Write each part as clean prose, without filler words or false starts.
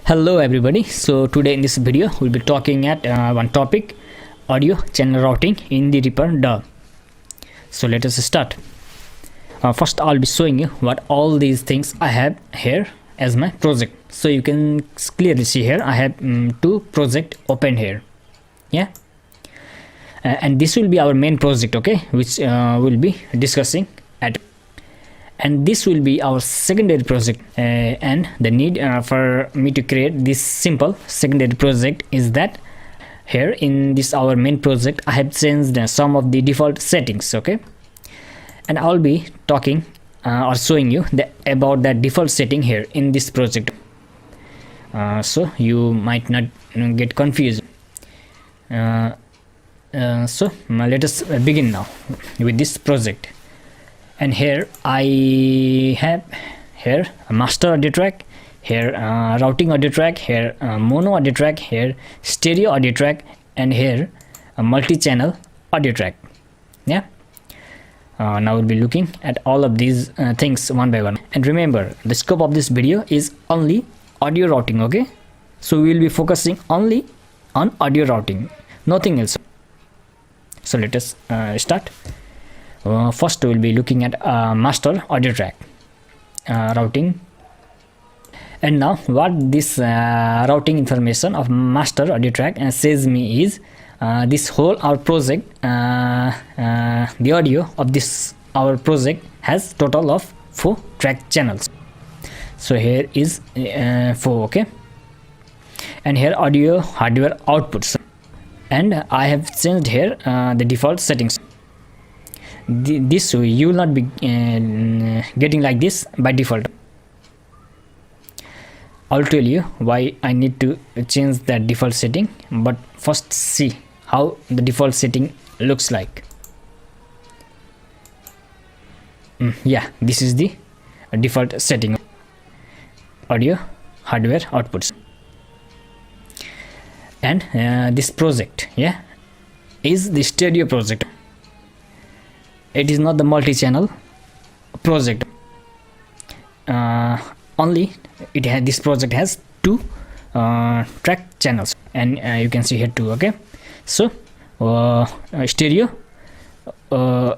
Hello everybody. So today in this video we'll be talking at one topic, audio channel routing in the Reaper DAW. So let us start. First I'll be showing you what all these things I have here as my project. So you can clearly see here I have two projects open here. Yeah. And this will be our main project, okay, which we'll be discussing at. And this will be our secondary project, and the need for me to create this simple secondary project is that here in this our main project I have changed some of the default settings, okay, and I'll be talking or showing you about that default setting here in this project, so you might not get confused. So let us begin now with this project. And here I have here a master audio track, here routing audio track, here mono audio track, here stereo audio track, and here a multi-channel audio track. Yeah. Now we'll be looking at all of these things one by one. And remember, the scope of this video is only audio routing, okay? So we will be focusing only on audio routing, nothing else. So let us start. First we will be looking at master audio track routing. And now what this routing information of master audio track says me is this whole our project, the audio of this our project has total of 4 track channels. So here is 4, okay, and here audio hardware outputs, and I have changed here the default settings. This way you will not be getting like this by default. I'll tell you why I need to change that default setting, but first see how the default setting looks like. Yeah, this is the default setting, audio hardware outputs. And this project, yeah, is the stereo project. It is not the multi-channel project. Only it has, this project has 2 track channels, and you can see here 2, okay. So stereo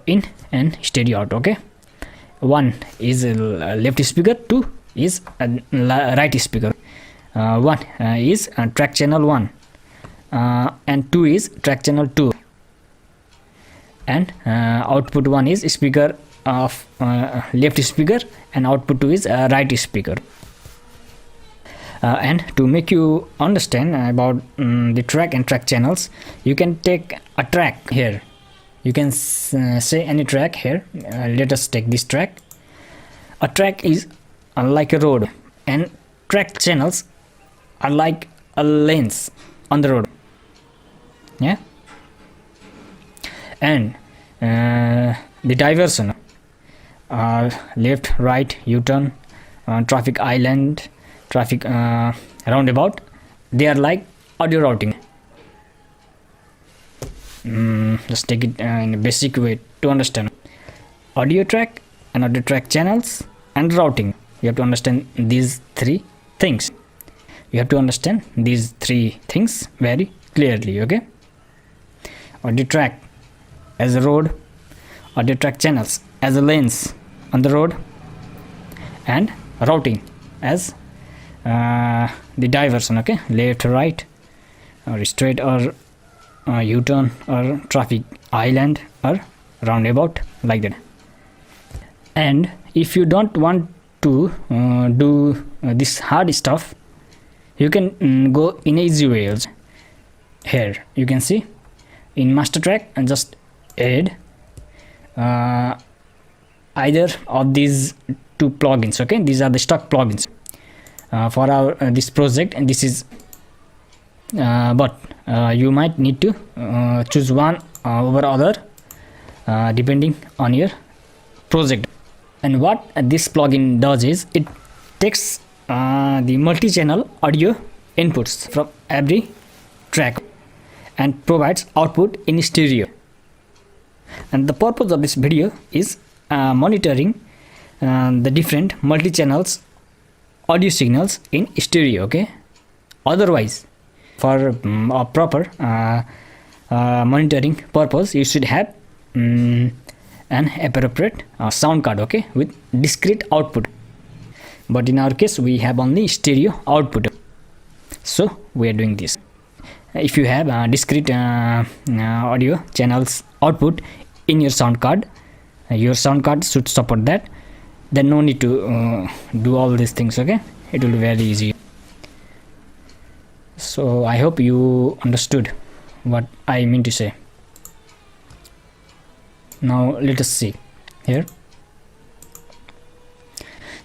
in and stereo out, okay. 1 is left speaker, 2 is right speaker. 1 is track channel 1, and 2 is track channel 2, and output 1 is speaker of left speaker, and output 2 is right speaker. And to make you understand about the track and track channels, you can take a track here. You can say any track here. Let us take this track. A track is like a road, and track channels are like a lanes on the road. Yeah. And the diversion, left, right, U-turn, traffic island, traffic roundabout, they are like audio routing. Let's take it in a basic way to understand audio track and audio track channels and routing. You have to understand these 3 things. You have to understand these 3 things very clearly, okay. Audio track as a road, audio track channels as a lanes on the road, and routing as the diversion, okay, left, right, or straight, or U-turn, or traffic island, or roundabout, like that. And if you don't want to do this hard stuff, you can go in easy way also. Here you can see in master track and just add either of these 2 plugins, okay. These are the stock plugins for our this project, and this is but you might need to choose one over other depending on your project. And what this plugin does is it takes the multi-channel audio inputs from every track and provides output in stereo. And the purpose of this video is monitoring the different multi-channels audio signals in stereo, okay. Otherwise, for a proper monitoring purpose, you should have an appropriate sound card, okay, with discrete output. But in our case, we have only stereo output, so we are doing this. If you have discrete audio channels output in your sound card, your sound card should support that. Then no need to do all these things, okay. It will be very easy. So I hope you understood what I mean to say. Now let us see here.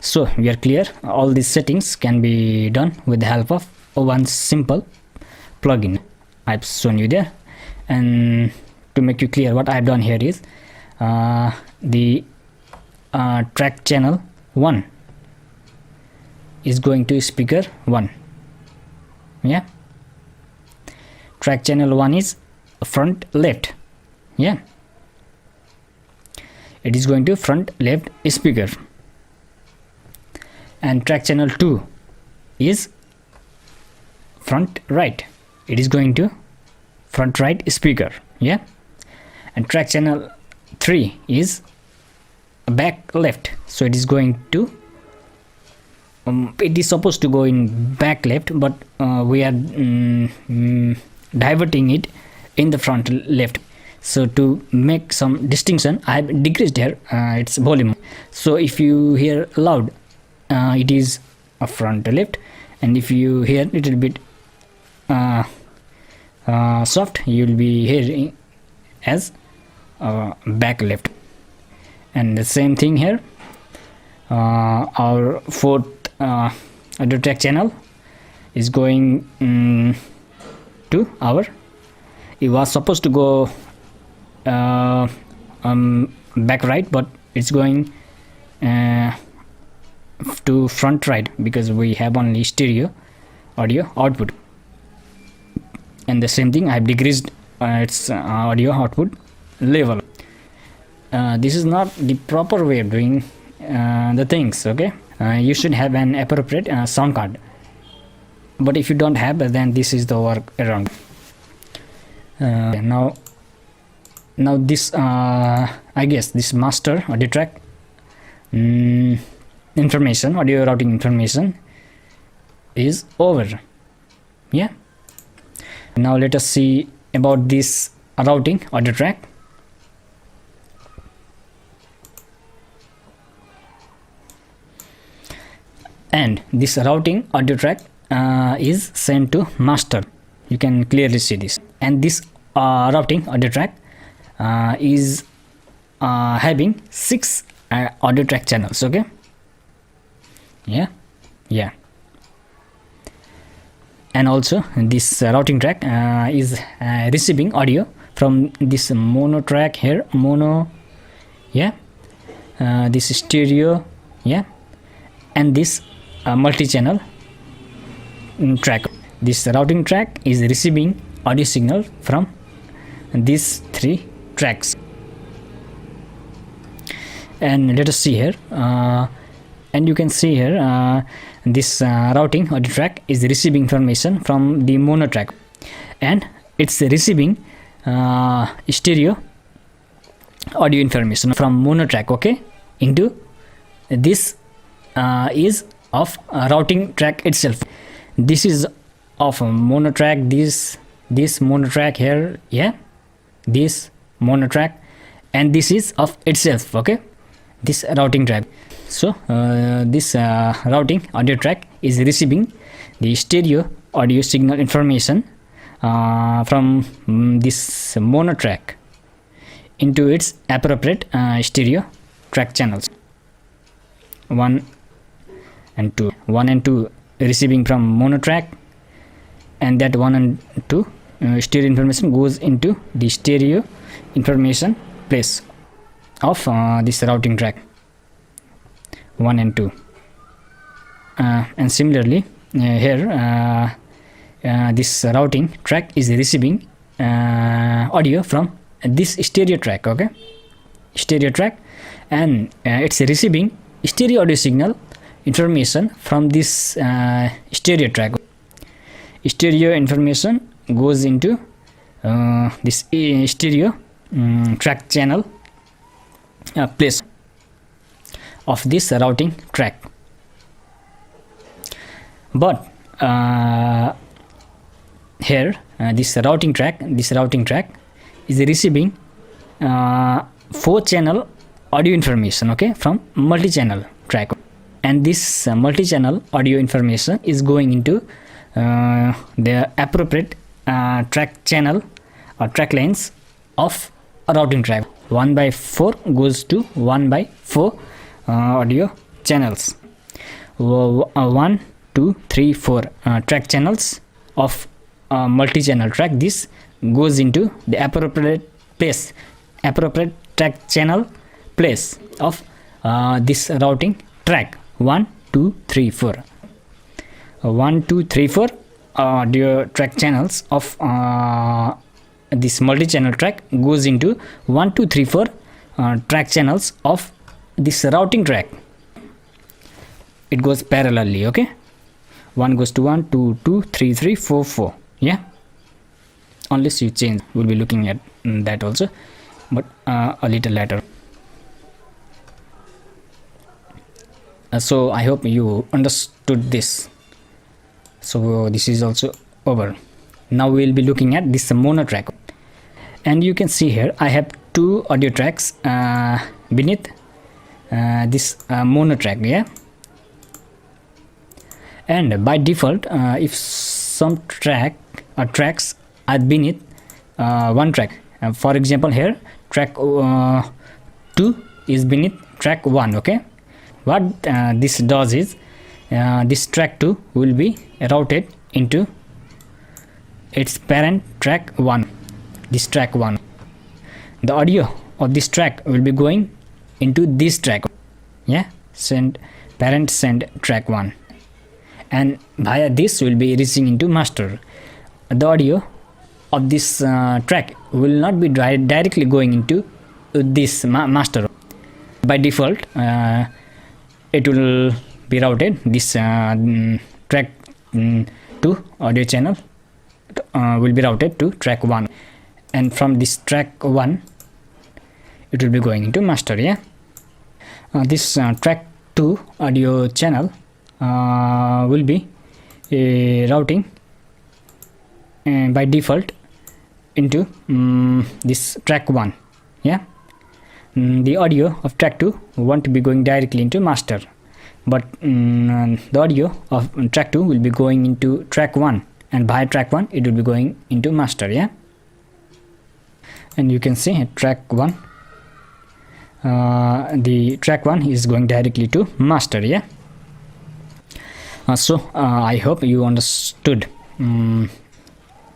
So we are clear. All these settings can be done with the help of one simple plugin I've shown you there. And to make you clear, what I've done here is the track channel 1 is going to speaker 1. Yeah, track channel 1 is front left. Yeah, it is going to front left speaker. And track channel 2 is front right. It is going to front right speaker. Yeah, and track channel 3 is back left, so it is going to it is supposed to go in back left, but we are diverting it in the front left. So to make some distinction, I have decreased here its volume. So if you hear loud, it is a front left, and if you hear little bit soft, you will be hearing as back left. And the same thing here. Our fourth audio track channel is going to our, it was supposed to go back right, but it's going to front right because we have only stereo audio output. And the same thing, I have decreased its audio output level. This is not the proper way of doing the things, okay. You should have an appropriate sound card, but if you don't have, then this is the work around. Now this I guess this master audio track information, audio routing information is over. Yeah, now let us see about this routing audio track. And this routing audio track is sent to master. You can clearly see this. And this routing audio track is having 6 audio track channels, okay. Yeah. And also this routing track is receiving audio from this mono track here, mono. Yeah, this is stereo. Yeah, and this multi-channel track. This routing track is receiving audio signal from these 3 tracks. And let us see here, and you can see here this routing audio track is receiving information from the mono track, and it's receiving stereo audio information from mono track, okay, into this is of routing track itself. This is of mono track, this mono track here, yeah, this mono track, and this is of itself, okay, this routing track. So this routing audio track is receiving the stereo audio signal information from this mono track into its appropriate stereo track channels 1 and 2. 1 and 2 receiving from mono track, and that 1 and 2 stereo information goes into the stereo information place of this routing track 1 and 2. And similarly here this routing track is receiving audio from this stereo track, okay, stereo track, and it's receiving stereo audio signal information from this stereo track stereo information goes into this stereo track channel place of this routing track. But here this routing track is receiving 4 channel audio information, okay, from multi-channel track, and this multi-channel audio information is going into the appropriate track channel or track lanes of a routing track. 1/4 goes to 1/4 audio channels. 1, 2, 3, 4 track channels of multi-channel track. This goes into the appropriate track channel place of this routing track. 1, 2, 3, 4. 1, 2, 3, 4 audio track channels of this multi-channel track goes into 1, 2, 3, 4 track channels of this routing track. It goes parallelly, okay. 1 goes to 1, 2, 2, 3, 3, 4, 4. Yeah, unless you change, we'll be looking at that also, but a little later. So I hope you understood this. So this is also over. Now we'll be looking at this mono track, and you can see here I have 2 audio tracks beneath this mono track. Yeah, and by default if some tracks are beneath one track, for example here track 2 is beneath track 1, okay. What this does is this track 2 will be routed into its parent track 1, this track 1. The audio of this track will be going into this track, yeah, parent send track 1, and via this will be reaching into master. The audio of this track will not be directly going into this master. By default it will be routed, this track 2 audio channel will be routed to track 1, and from this track 1 it will be going into master. Yeah, this track 2 audio channel will be routing by default into this track 1. Yeah, the audio of track 2 won't be going directly into master, but the audio of track 2 will be going into track 1, and by track 1 it will be going into master. Yeah, and you can see track 1, the track 1 is going directly to master. Yeah, so I hope you understood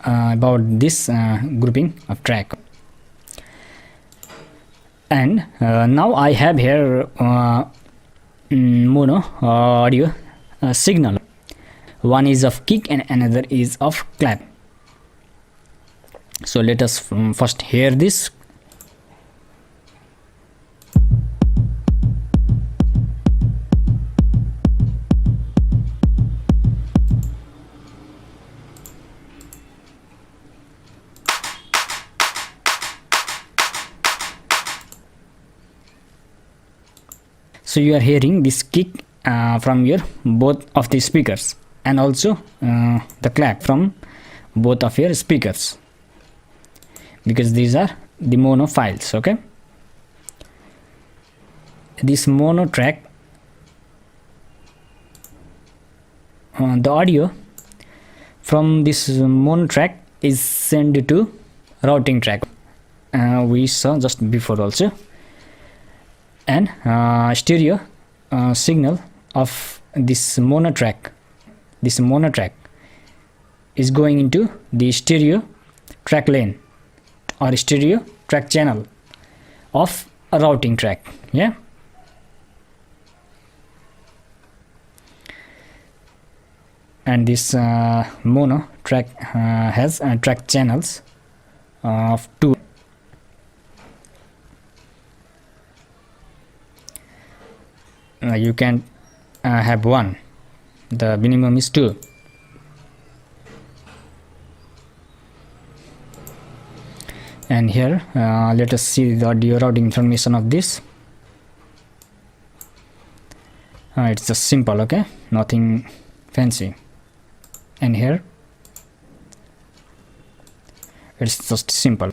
about this grouping of track. And now I have here mono audio signal. One is of kick and another is of clap. So let us first hear this. So you are hearing this kick from your both of the speakers, and also the clap from both of your speakers, because these are the mono files. Okay, this mono track, the audio from this mono track is sent to routing track, we saw just before also, and stereo signal of this mono track is going into the stereo track lane or stereo track channel of a routing track. Yeah, and this mono track has track channels of 2. You can have 1, the minimum is 2. And here let us see the audio routing information of this. It's just simple, okay, nothing fancy. And here it's just simple.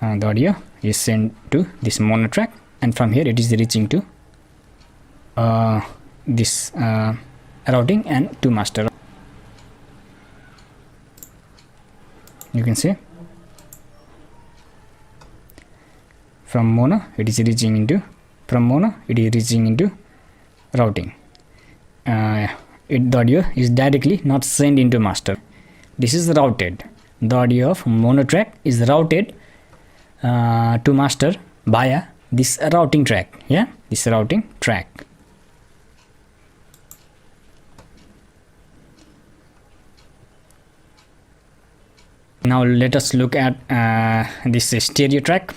The audio is sent to this mono track, and from here it is reaching to this routing and to master. You can see from mono it is reaching into routing. The audio is directly not sent into master. This is routed. The audio of mono track is routed to master via this routing track. Yeah, this routing track. Now let us look at this stereo track.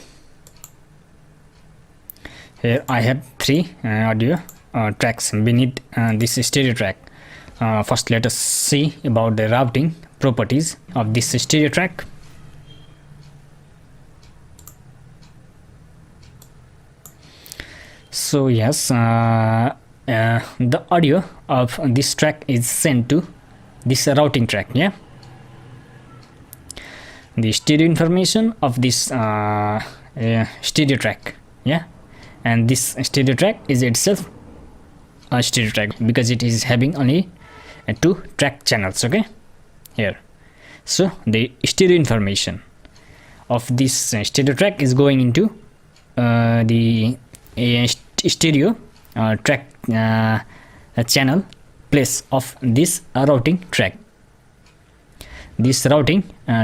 Here I have 3 audio tracks beneath this stereo track. First let us see about the routing properties of this stereo track. So yes, the audio of this track is sent to this routing track. Yeah, the stereo information of this stereo track. Yeah, and this stereo track is itself a stereo track because it is having only 2 track channels. Okay, here, so the stereo information of this stereo track is going into the stereo track channel place of this routing track. This routing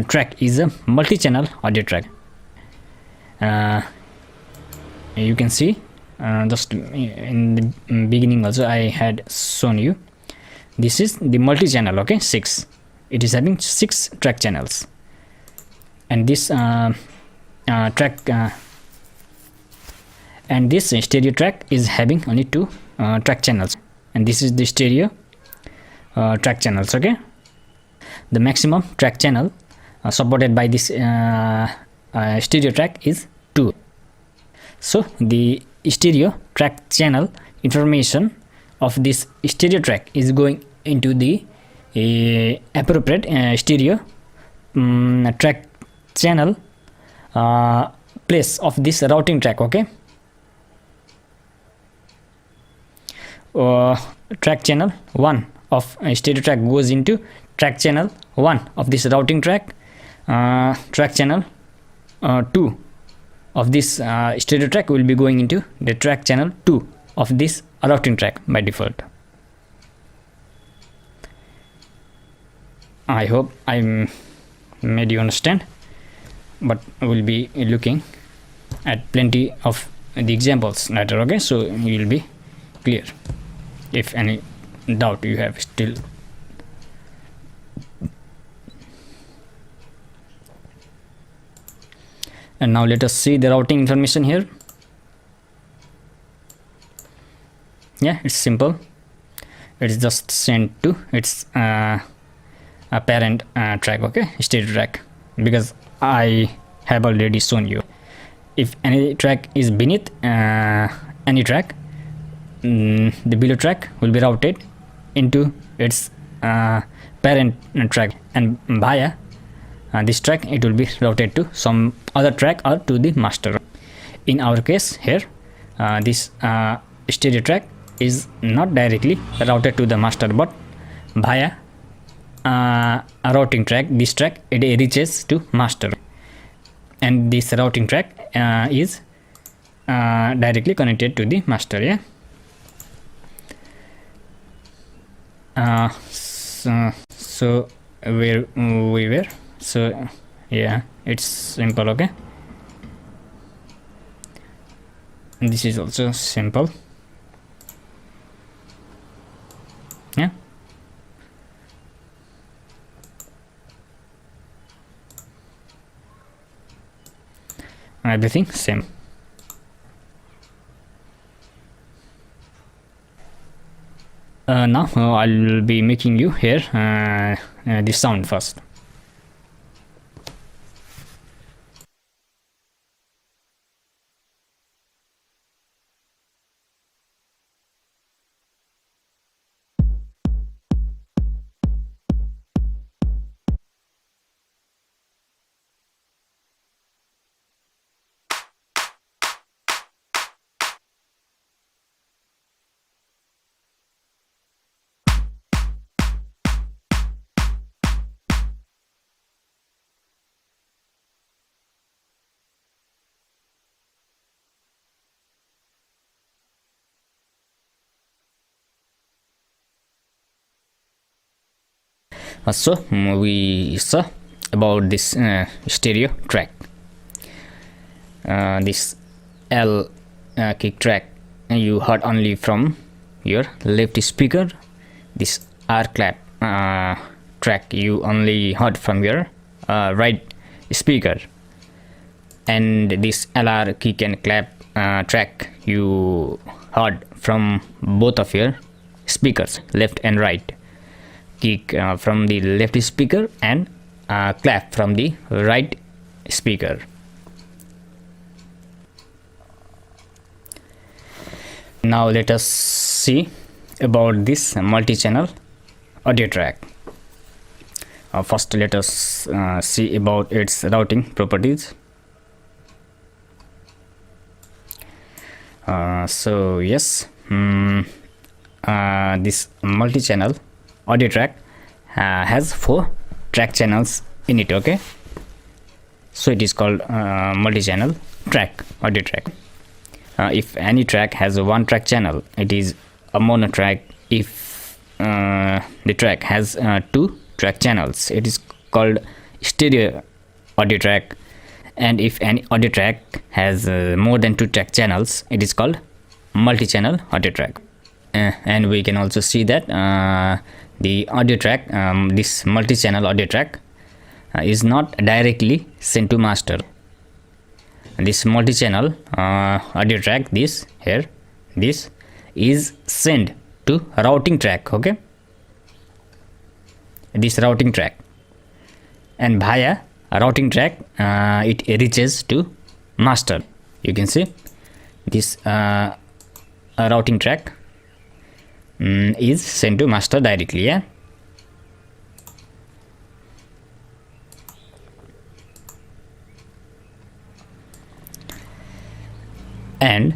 track is a multi-channel audio track. You can see just in the beginning also I had shown you. This is the multi-channel. Okay, 6. It is having 6 track channels, and this track and this stereo track is having only 2 track channels, and this is the stereo track channels. Okay, the maximum track channel supported by this stereo track is 2. So the stereo track channel information of this stereo track is going into the appropriate stereo track channel place of this routing track. Okay, track channel 1 of stereo track goes into track channel 1 of this routing track. Track channel 2 of this stereo track will be going into the track channel 2 of this routing track by default. I hope I made you understand, but we'll be looking at plenty of the examples later. Okay, so you will be clear. If any doubt you have still. And now let us see the routing information here. Yeah, it's simple. It's just sent to its a parent track. Okay, stereo track, because I have already shown you. If any track is beneath any track, the below track will be routed into its parent track, and via this track it will be routed to some other track or to the master. In our case here, this stereo track is not directly routed to the master, but via a routing track. This track it reaches to master, and this routing track is directly connected to the master. Yeah. So where we were, so yeah, it's simple. Okay, and this is also simple. Yeah, everything same. Now I'll be making you hear the sound first. We saw about this stereo track. This L kick track you heard only from your left speaker. This R clap track you only heard from your right speaker, and this LR kick and clap track you heard from both of your speakers, left and right. Kick from the left speaker and clap from the right speaker. Now let us see about this multi-channel audio track. First let us see about its routing properties. This multi-channel audio track has 4 track channels in it. Okay, so it is called multi-channel track audio track. If any track has one track channel, it is a mono track. If the track has 2 track channels, it is called stereo audio track. And if any audio track has more than 2 track channels, it is called multi-channel audio track. And we can also see that the audio track, this multi-channel audio track is not directly sent to master. This multi-channel audio track, this is sent to routing track. Okay, this routing track, and via routing track it reaches to master. You can see this routing track is sent to master directly. Yeah, and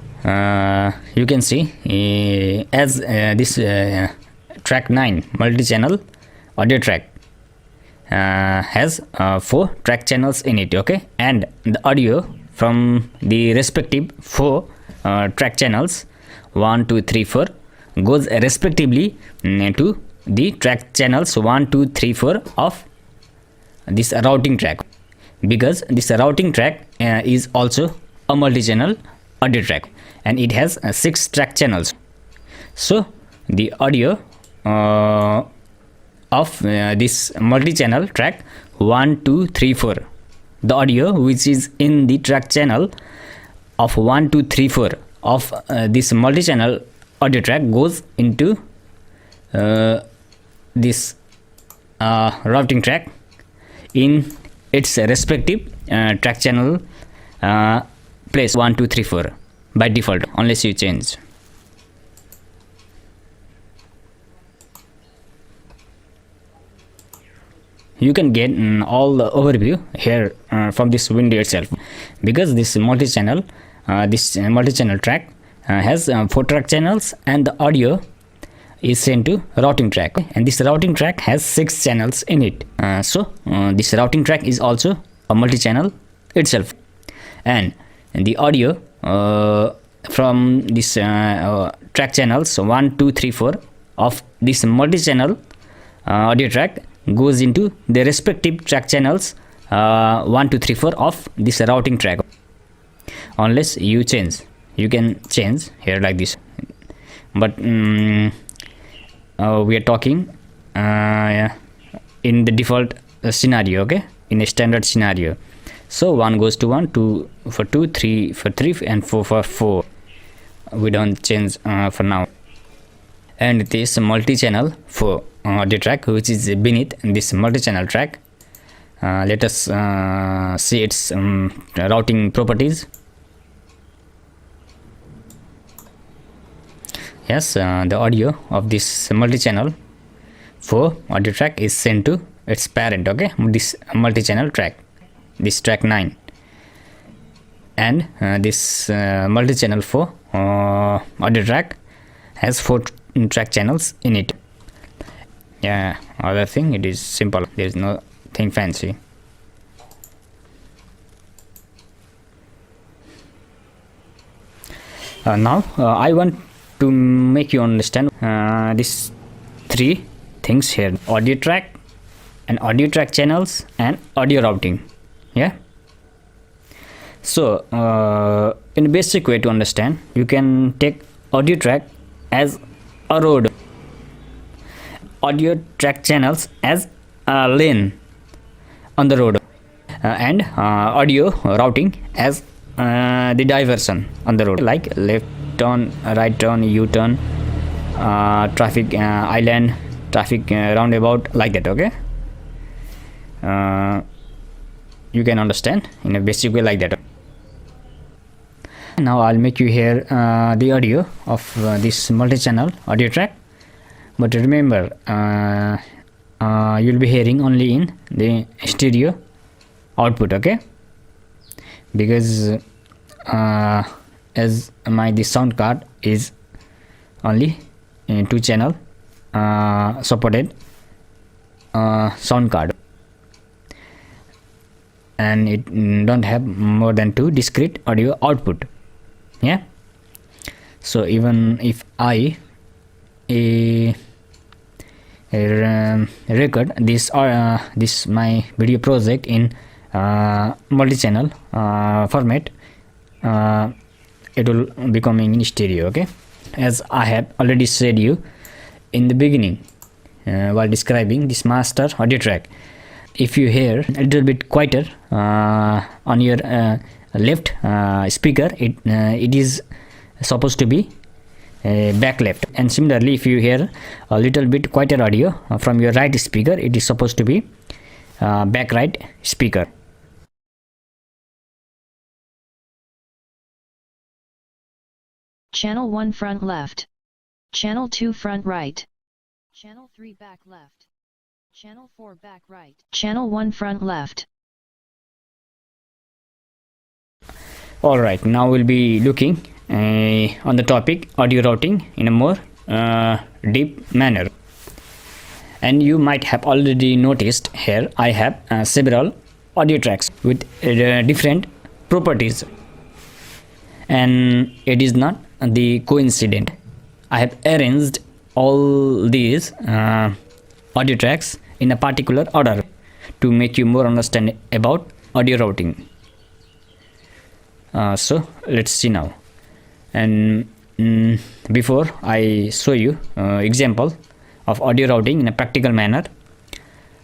you can see as this track 9 multi-channel audio track has 4 track channels in it. Okay, and the audio from the respective 4 track channels 1, 2, 3, 4 goes respectively to the track channels 1, 2, 3, 4 of this routing track, because this routing track is also a multi-channel audio track, and it has 6 track channels. So the audio of this multi-channel track 1, 2, 3, 4, the audio which is in the track channel of 1, 2, 3, 4 of this multi-channel audio track goes into this routing track in its respective track channel place 1, 2, 3, 4 by default, unless you change. You can get all the overview here from this window itself, because this multi-channel track has 4 track channels, and the audio is sent to routing track, and this routing track has 6 channels in it. This routing track is also a multi-channel itself, and the audio from this track channels 1, 2, 3, 4 of this multi-channel audio track goes into the respective track channels 1, 2, 3, 4 of this routing track, unless you change. You can change here like this, but we are talking in the default scenario. Okay, in a standard scenario. So 1 goes to 1, 2 for 2, 3 for 3, and 4 for 4. We don't change for now. And this multi-channel for audio track which is beneath this multi-channel track, let us see its routing properties. Yes, the audio of this multi-channel for audio track is sent to its parent. Okay, this multi-channel track, this track 9, and this multi-channel for audio track has 4 track channels in it. Yeah, other thing, it is simple, there is nothing fancy. Now I want to make you understand these 3 things here: audio track, and audio track channels and audio routing. Yeah. So in a basic way to understand, you can take audio track as a road, audio track channels as a lane on the road, and audio routing as the diversion on the road, like left turn, right turn, U-turn, traffic island, traffic roundabout, like that. Okay, you can understand in a basic way like that. Now I'll make you hear the audio of this multi-channel audio track, but remember you'll be hearing only in the stereo output. Okay, because as the sound card is only 2-channel supported sound card, and it don't have more than 2 discrete audio output. Yeah, so even if I record this my video project in multi-channel format, it will be coming in stereo. Okay, as I have already said you in the beginning while describing this master audio track, if you hear a little bit quieter on your left speaker, it is supposed to be back left, and similarly if you hear a little bit quieter audio from your right speaker, it is supposed to be back right speaker. Channel 1 front left. Channel 2 front right. Channel 3 back left. Channel 4 back right. Channel 1 front left. Alright, now we'll be looking on the topic audio routing in a more deep manner. And you might have already noticed here I have several audio tracks with different properties, and it is not the coincidence. I have arranged all these audio tracks in a particular order to make you more understand about audio routing. So let's see now, and before I show you example of audio routing in a practical manner,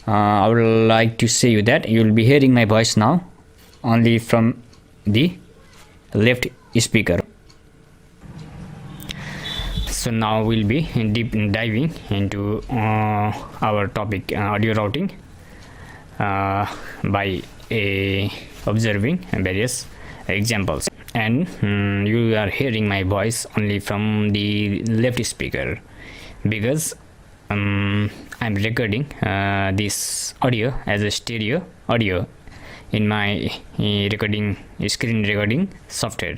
I would like to say you that you will be hearing my voice now only from the left speaker. So now we'll be deep diving into our topic audio routing by observing various examples, and you are hearing my voice only from the left speaker because I'm recording this audio as a stereo audio in my screen recording software.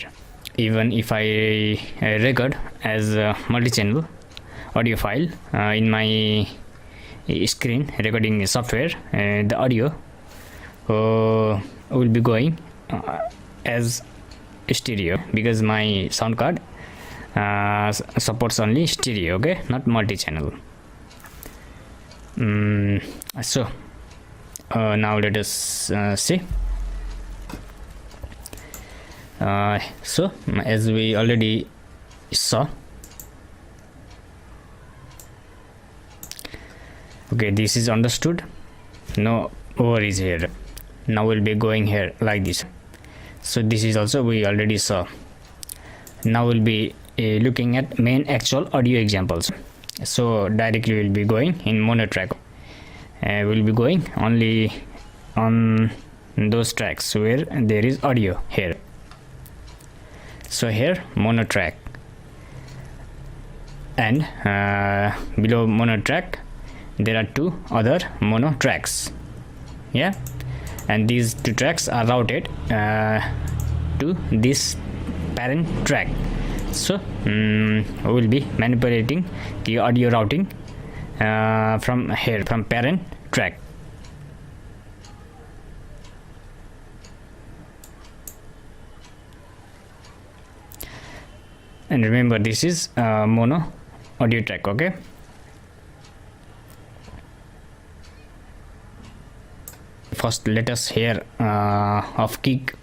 Even if I record as a multi-channel audio file in my screen recording software, the audio will be going as stereo because my sound card supports only stereo. Okay, not multi-channel. So now let us see. So as we already saw, okay, this is understood, no worries here. Now we'll be going here like this. So this is also we already saw. Now we'll be looking at main actual audio examples. So directly we'll be going in mono track. We'll be going only on those tracks where there is audio here. So here mono track, and below mono track there are 2 other mono tracks. Yeah, and these 2 tracks are routed to this parent track. So we will be manipulating the audio routing from here, from parent track. And remember, this is mono audio track. Okay, first let us hear of kick.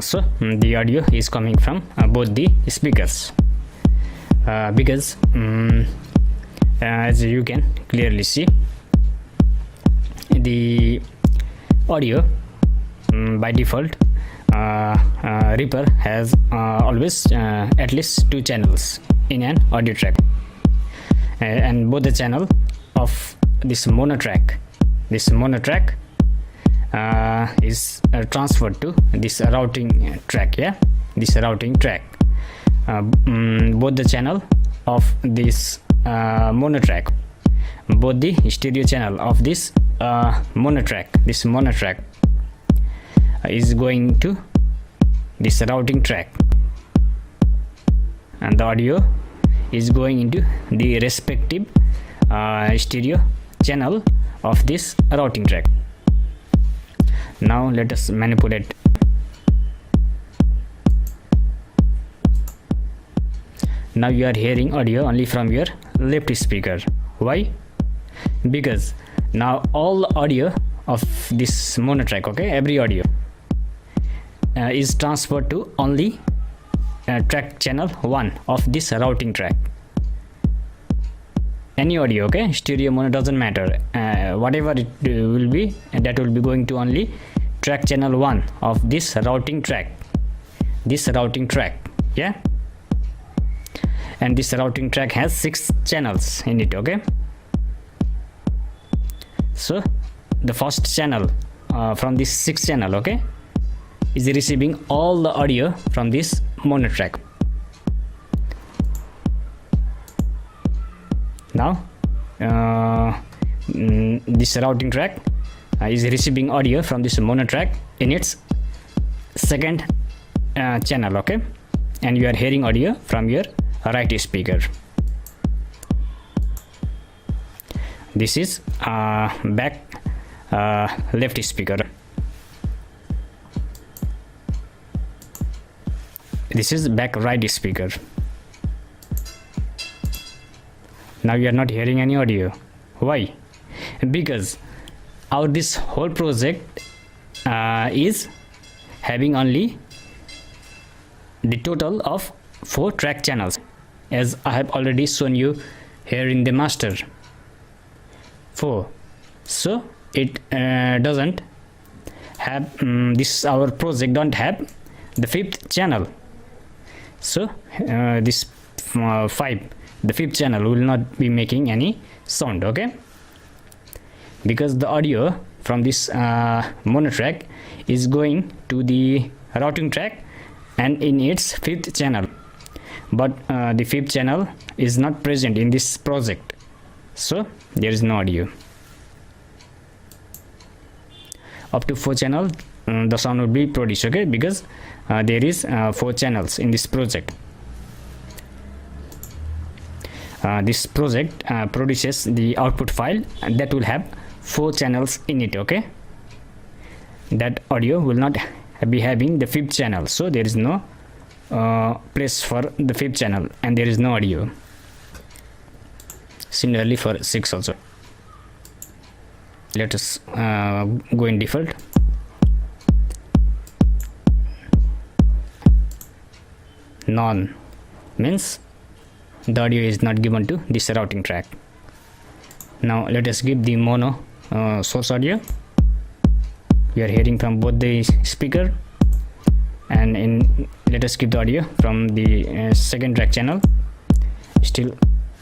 So the audio is coming from both the speakers, because as you can clearly see, the audio by default Reaper has always at least 2 channels in an audio track, and both the channel of this mono track is transferred to this routing track. This routing track, both the channel of this mono track, both the stereo channel of this mono track is going to this routing track, and the audio is going into the respective stereo channel of this routing track. Now let us manipulate. Now you are hearing audio only from your left speaker. Why? Because now all audio of this mono track, every audio is transferred to only track channel 1 of this routing track. Any audio, stereo, mono, doesn't matter, whatever it will be, and that will be going to only track channel 1 of this routing track, and this routing track has 6 channels in it. So the first channel from this 6 channel is receiving all the audio from this mono track. Now this routing track is receiving audio from this mono track in its second channel, and you are hearing audio from your right speaker. This is back left speaker. This is back right speaker. Now you are not hearing any audio. Why? Because this whole project is having only the total of 4 track channels, as I have already shown you here in the master. 4. So it doesn't have our project don't have the 5th channel. So this 5, the 5th channel will not be making any sound, because the audio from this mono track is going to the routing track and in its 5th channel, but the 5th channel is not present in this project, so there is no audio. Up to 4 channel the sound will be produced, because there is 4 channels in this project. This project produces the output file that will have 4 channels in it. That audio will not be having the 5th channel, so there is no place for the 5th channel, and there is no audio. Similarly for 6 also. Let us go in default. None means the audio is not given to this routing track. Now let us give the mono source audio. We are hearing from both the speaker, and let us give the audio from the second track channel. Still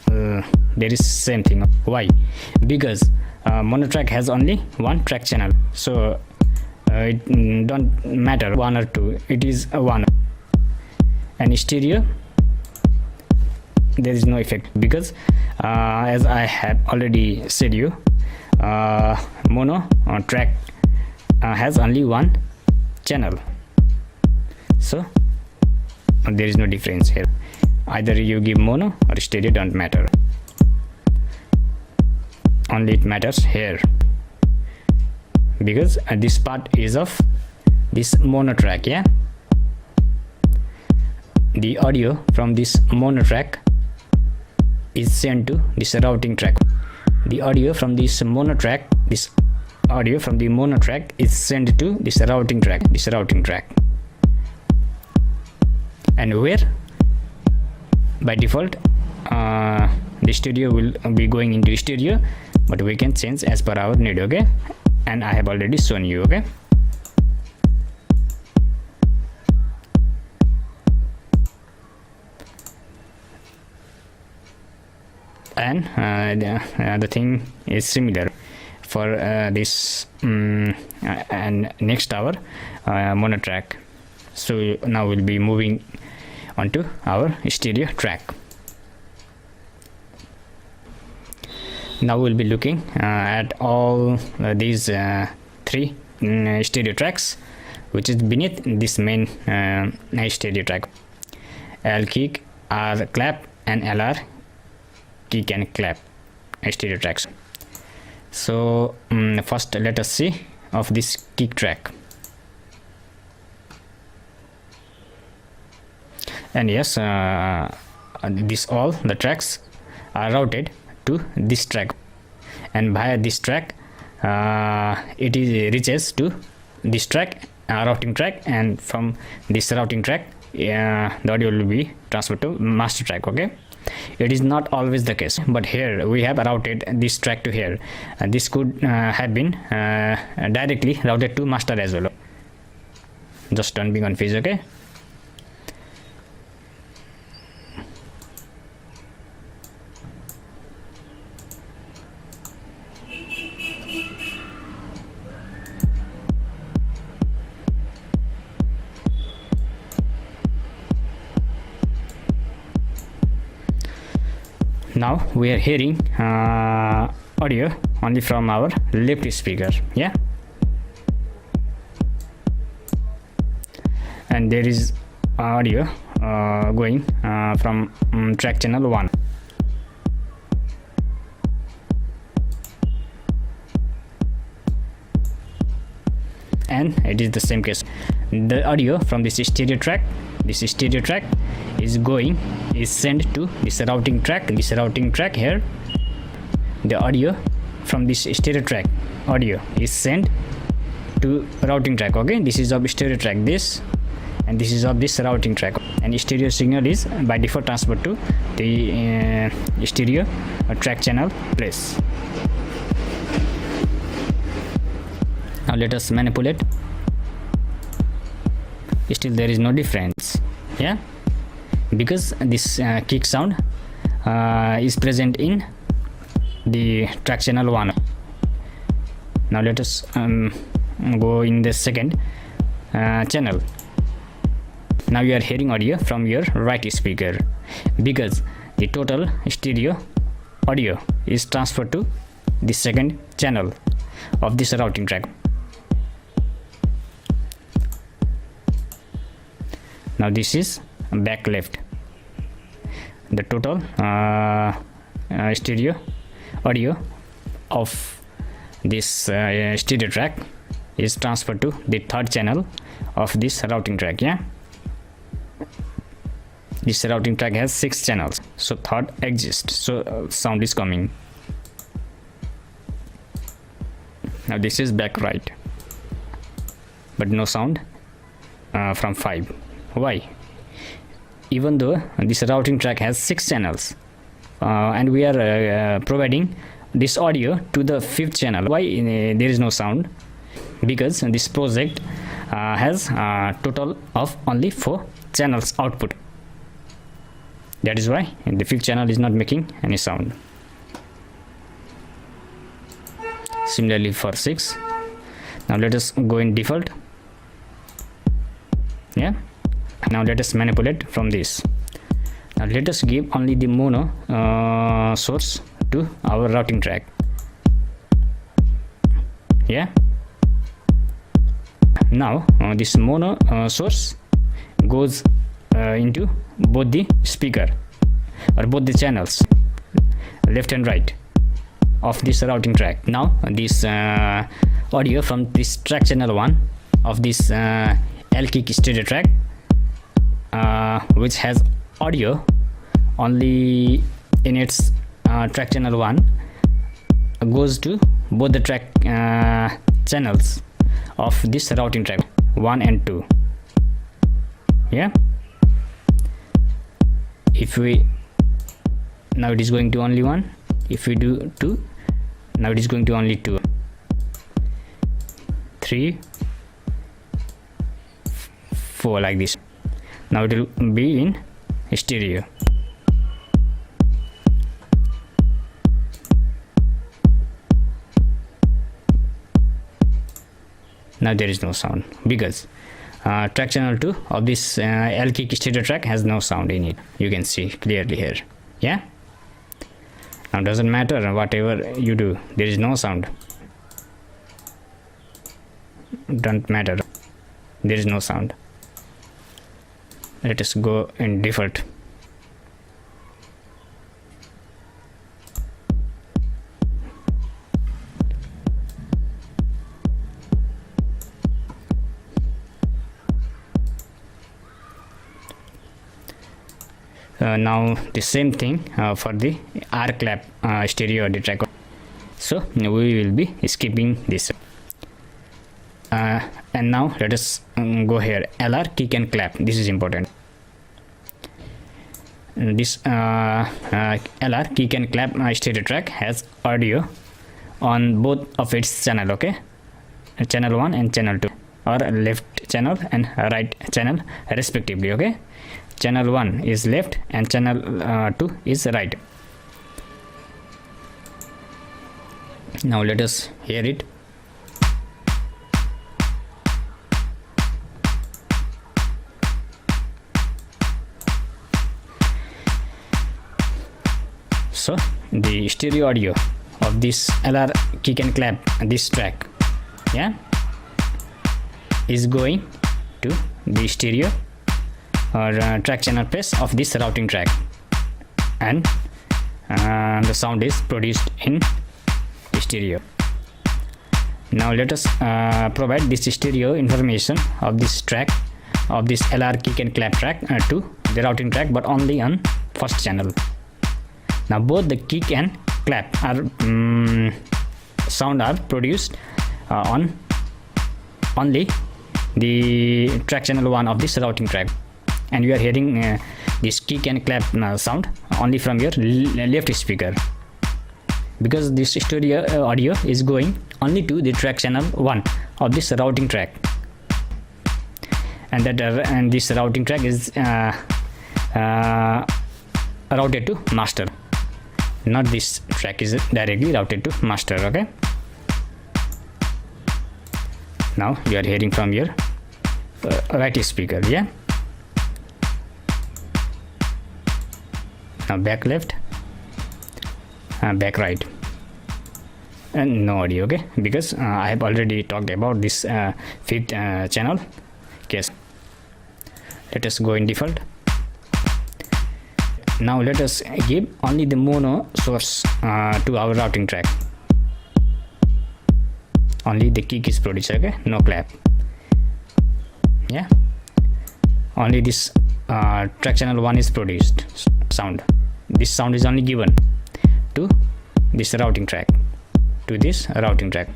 there is same thing. Why? Because mono track has only 1 track channel, so it don't matter 1 or 2, it is a 1. And stereo, there is no effect, because as I have already said you, mono track has only one channel, so there is no difference here. Either you give mono or stereo, don't matter, only it matters here, because this part is of this mono track. Yeah, the audio from this mono track is sent to this routing track. The audio from this mono track, this audio from the mono track is sent to this routing track, and where by default the stereo will be going into stereo, but we can change as per our need. Okay, and I have already shown you. Okay, and the thing is similar for this and next our mono track. So now we'll be moving onto our stereo track. Now we'll be looking at all these three stereo tracks which is beneath this main stereo track: L kick, R clap, and LR kick and clap stereo tracks. So first let us see of this kick track. And yes, this all the tracks are routed to this track, and via this track it is reaches to this track, routing track, and from this routing track the audio will be transferred to master track. Okay, it is not always the case, but here we have routed this track to here, and this could have been directly routed to master as well. Just don't be confused. Okay, now we are hearing audio only from our left speaker. Yeah, and there is audio going from track channel 1. And it is the same case. The audio from this stereo track is sent to this routing track here. The audio from this stereo track audio is sent to routing track. Okay, this is of stereo track, this, and this is of this routing track, and stereo signal is by default transferred to the stereo track channel place. Now let us manipulate. Still there is no difference. Yeah, because this kick sound is present in the track channel 1. Now let us go in the second channel. Now you are hearing audio from your right speaker, because the total stereo audio is transferred to the second channel of this routing track. Now this is back left. The total stereo audio of this stereo track is transferred to the third channel of this routing track. Yeah, this routing track has 6 channels, so third exists, so sound is coming. Now this is back right, but no sound from 5. Why? Even though this routing track has 6 channels and we are providing this audio to the 5th channel, why there is no sound? Because this project has a total of only 4 channels output. That is why the 5th channel is not making any sound. Similarly for 6. Now let us go in default. Yeah, now let us manipulate from this. Now let us give only the mono source to our routing track. Yeah, Now this mono source goes into both the speaker or both the channels, left and right of this routing track. Now this audio from this track channel 1 of this L-Kick stereo track, which has audio only in its track channel 1, goes to both the track channels of this routing track 1 and 2. Yeah, if we now it is going to only 1, if we do 2, now it is going to only 2, 3, 4, like this. Now it will be in stereo. Now there is no sound because track channel 2 of this L-Kick stereo track has no sound in it. You can see clearly here. Yeah, now doesn't matter whatever you do, there is no sound. Don't matter, there is no sound. Let us go in default. Now the same thing for the R clap stereo audio track. So we will be skipping this. And now let us go here, LR kick and clap. This is important. This LR kick and clap stereo track has audio on both of its channel, okay, channel 1 and channel 2, or left channel and right channel respectively. Okay, channel 1 is left and channel 2 is right. Now let us hear it. So the stereo audio of this LR kick and clap, this track, yeah, is going to the stereo or track channel press of this routing track, and the sound is produced in stereo. Now let us provide this stereo information of this track, of this LR kick and clap track to the routing track, but only on first channel. Now both the kick and clap are sound are produced on only the track channel 1 of this routing track, and you are hearing this kick and clap sound only from your left speaker, because this stereo audio is going only to the track channel 1 of this routing track, and that and this routing track is routed to master. Not this track is directly routed to master. Okay, now you are hearing from your right speaker. Yeah, now back left, back right, and no audio. Okay, because I have already talked about this fifth channel case. Let us go in default. Now let us give only the mono source to our routing track. Only the kick is produced, okay, no clap. Yeah, only this track channel 1 is produced sound. This sound is only given to this routing track, to this routing track.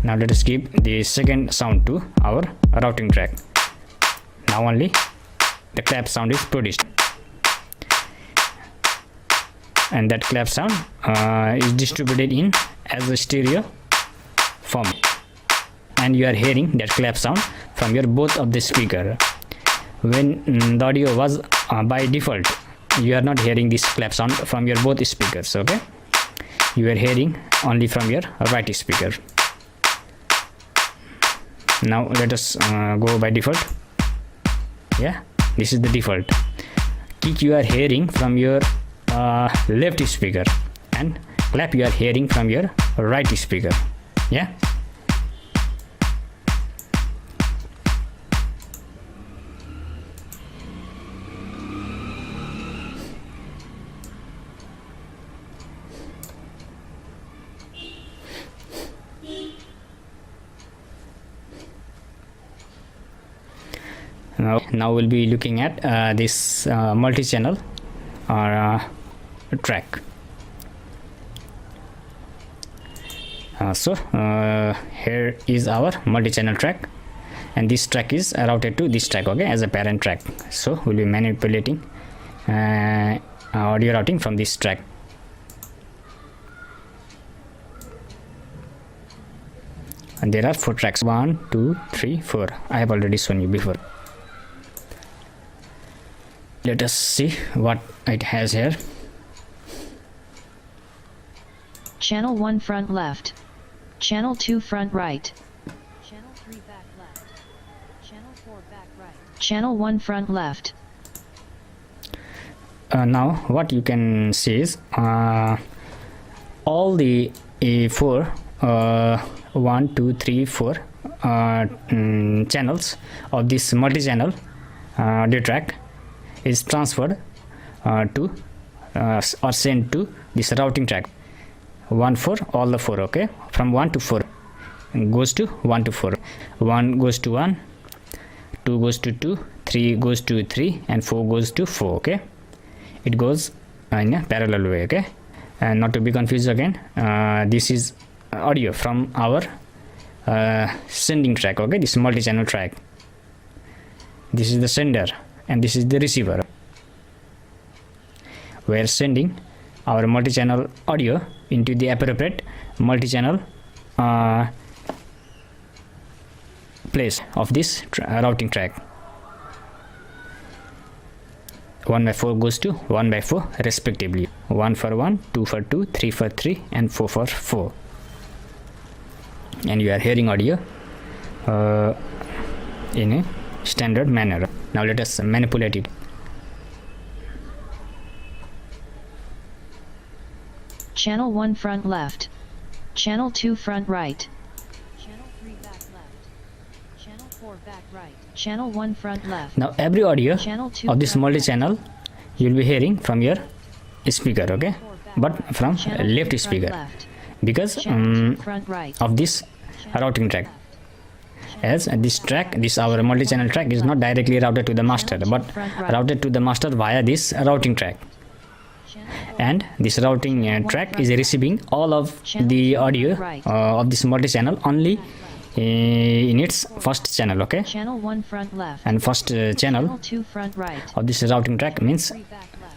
Now let us give the second sound to our routing track. Now only the clap sound is produced, and that clap sound is distributed in as a stereo form, and you are hearing that clap sound from your both of the speaker. When the audio was by default, you are not hearing this clap sound from your both speakers. Okay, you are hearing only from your right speaker. Now let us go by default. Yeah, this is the default. Kick you are hearing from your left speaker, and clap you are hearing from your right speaker. Yeah, Now we'll be looking at this multi-channel or track. Here is our multi-channel track, and this track is routed to this track, okay, as a parent track. So we'll be manipulating audio routing from this track. And there are 4 tracks, 1 2 3 4. I have already shown you before. Let us see what it has here. Channel 1 front left. Channel 2 front right. Channel 3 back left. Channel 4 back right. Channel 1 front left. Now what you can see is all the 4 1 2 3 4 channels of this multi-channel audio track is transferred to or sent to this routing track. 1 4, all the 4, okay, from 1 to 4 goes to 1 to 4. 1 goes to 1, 2 goes to 2, 3 goes to 3, and 4 goes to 4, okay. It goes in a parallel way, okay. And not to be confused again, this is audio from our sending track, okay, this multi-channel track. This is the sender and this is the receiver. We are sending our multi-channel audio into the appropriate multi-channel place of this routing track. 1 by 4 goes to 1 by 4 respectively. 1 for 1, 2 for 2, 3 for 3, and 4 for 4. And you are hearing audio in a standard manner. Now let us manipulate it. Channel 1 front left. Channel 2 front right. Channel 3 back left. Channel 4 back right. Channel 1 front left. Now every audio Channel 2 of this multi-channel you will be hearing from your speaker, okay, but from left speaker, because of this routing track. As this track, this our multi-channel track is not directly routed to the master, but routed to the master via this routing track. And this routing track is receiving all of the audio of this multi-channel only in its first channel, okay. Channel 1 front left. And first channel 2 front right. of this routing track means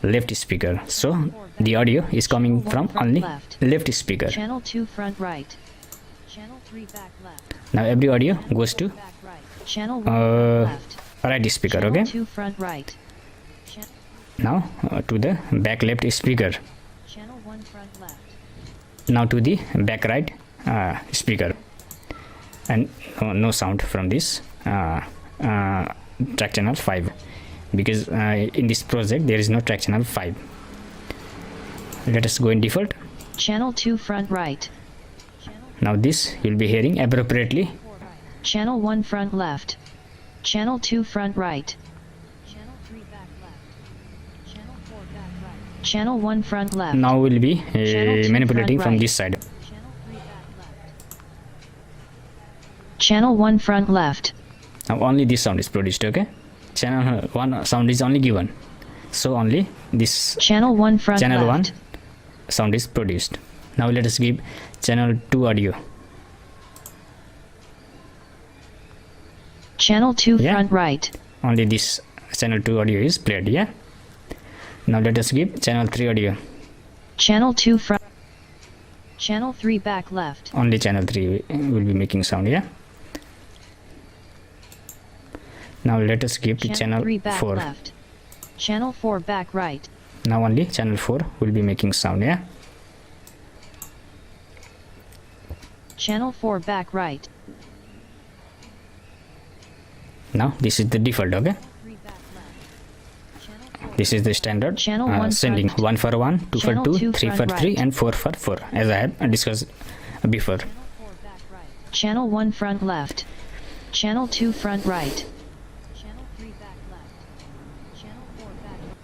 left speaker. So the audio is coming from only left speaker. Channel 2 front right. Channel 3 back left. Now every audio goes to Channel 1 front left. right speaker, okay. 2 front right. Now to the back left speaker. Channel 1 front left. Now to the back right speaker. And no sound from this track channel 5, because in this project there is no track channel 5. Let us go in default. Channel 2 front right. Now this you'll be hearing appropriately. Channel 1 front left. Channel 2 front right. Channel 3 back left. Channel 4 back right. Channel 1 front left. Now we'll be Channel 2 manipulating front from right. this side. Channel 3 back left. Channel 1 front left. Now only this sound is produced, okay. Channel 1 sound is only given, so only this Channel 1 front channel left. 1 sound is produced. Now let us give channel 2 audio. Channel 2 Yeah. front right. Only this channel 2 audio is played, yeah. Now let us give channel 3 audio. Channel 2 front. Channel 3 back left. Only channel 3 will be making sound, yeah. Now let us give to channel 3 back 4. left. Channel 4 back right. Now only channel 4 will be making sound, yeah. Channel 4 back right. Now this is the default, okay. 3 back left. Channel 4 This is the standard Channel 1 sending. front. 1 for 1, 2 for Channel 2, 2 3 for front 3, right. and 4 for 4, as I have discussed before. 4 back right. Channel 1 front left. Channel 2 front right. Channel 3 back left. Channel 4 back right.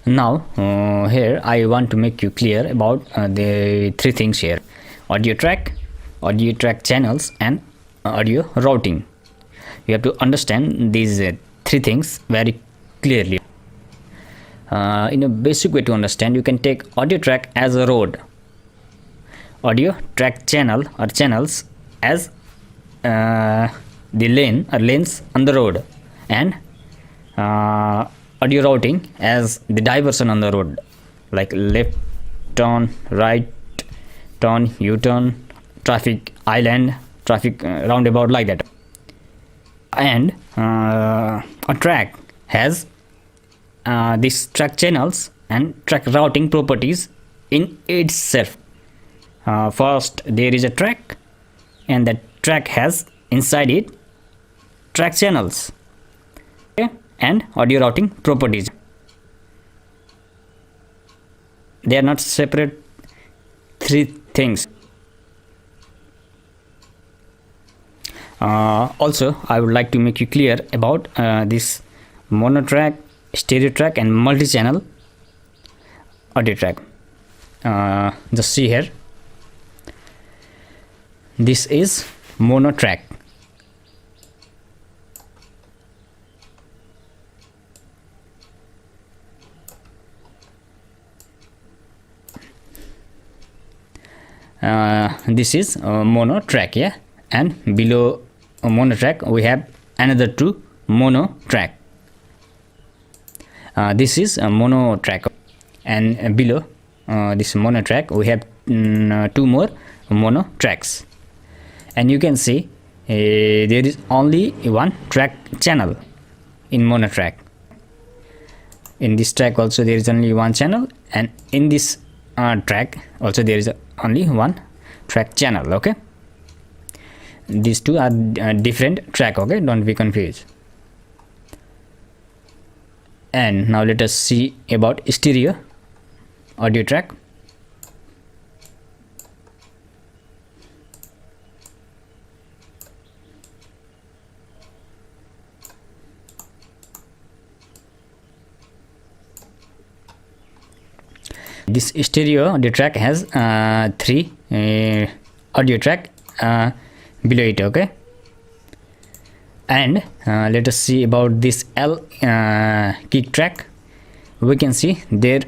Now here I want to make you clear about the three things here: audio track channels, and audio routing. You have to understand these three things very clearly. In a basic way to understand, you can take audio track as a road, audio track channel or channels as the lane or lanes on the road, and audio routing as the diversion on the road, like left turn, right turn, U-turn, traffic island, traffic roundabout, like that. And a track has these track channels and track routing properties in itself. First, there is a track, and that track has inside it track channels, okay, and audio routing properties. They are not separate three things. Also, I would like to make you clear about this mono track, stereo track, and multi-channel audio track. Just see here, this is mono track. This is mono track, yeah, and below mono track we have another two mono track. This is a mono track, and below this mono track we have two more mono tracks. And you can see there is only one track channel in mono track. In this track also there is only one channel, and in this track also there is only one track channel. Okay, these two are different track. Okay, don't be confused. And now let us see about stereo audio track. This stereo audio track has three audio track below it. Okay, and let us see about this L kick track. We can see there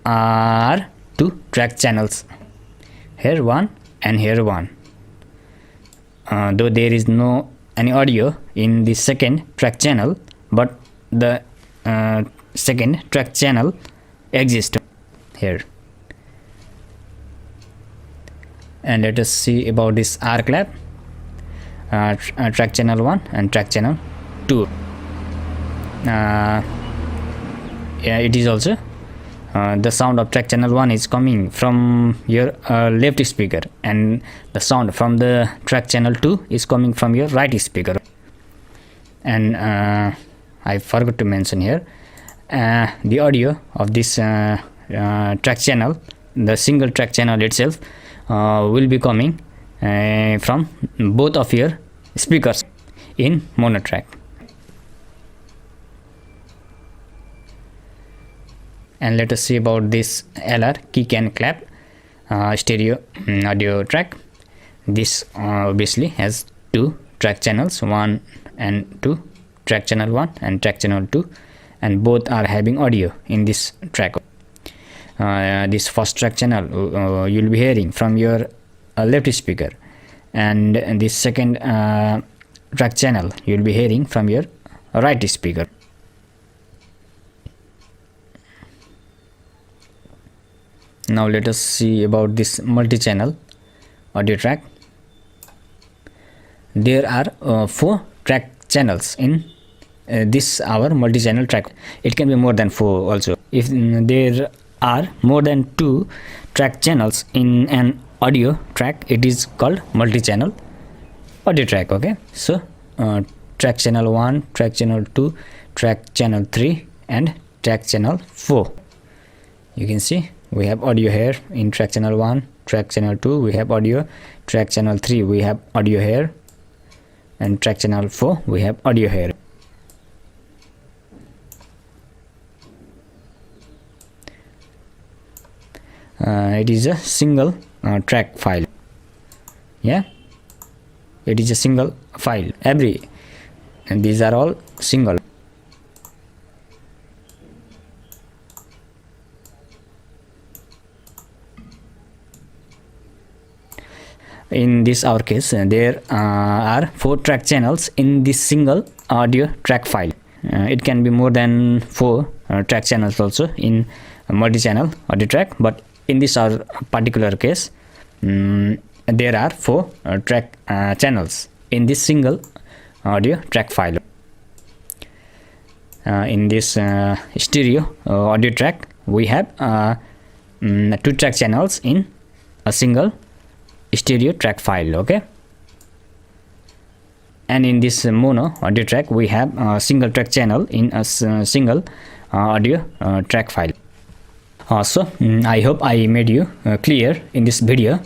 are two track channels, here one and here one. Though there is no any audio in the second track channel, but the second track channel exists here. And let us see about this R clap, track channel 1 and track channel 2. Yeah, it is also the sound of track channel 1 is coming from your left speaker, and the sound from the track channel 2 is coming from your right speaker. And I forgot to mention here, the audio of this track channel, the single track channel itself, will be coming from both of your speakers in mono track. And let us see about this LR kick and clap stereo audio track. This obviously has two track channels, 1 and 2, track channel 1 and track channel 2, and both are having audio in this track. This first track channel you'll be hearing from your left speaker, and this second track channel you'll be hearing from your right speaker. Now let us see about this multi-channel audio track. There are 4 track channels in this our multi-channel track. It can be more than 4 also. If there are more than 2 track channels in an audio track, it is called multi-channel audio track. Okay, so track channel 1, track channel 2, track channel 3 and track channel 4. You can see we have audio here in track channel 1, track channel 2 we have audio, track channel 3 we have audio here, and track channel 4 we have audio here. it is a single track file. Yeah, it is a single file. And these are all single. In this our case, there are 4 track channels in this single audio track file. It can be more than 4 track channels also in a multi-channel audio track, but in this our particular case, there are 4 track channels in this single audio track file. In this stereo audio track, we have 2 track channels in a single stereo track file. Okay, and in this mono audio track, we have a single track channel in a single audio track file. So I hope I made you clear in this video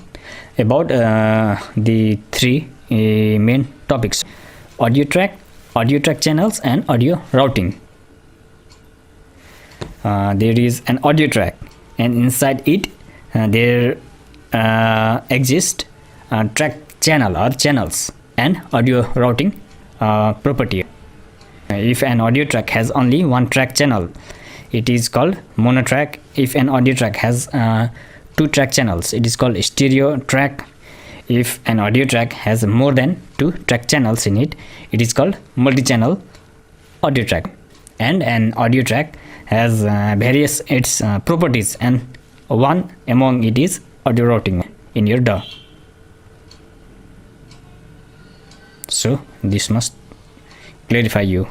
about the 3 main topics: audio track channels, and audio routing. There is an audio track, and inside it there exist track channel or channels and audio routing property. If an audio track has only one track channel, it is called mono track. If an audio track has 2 track channels, it is called stereo track. If an audio track has more than 2 track channels in it, it is called multi-channel audio track. And an audio track has various its properties, and one among it is audio routing in your DAW. So this must clarify you.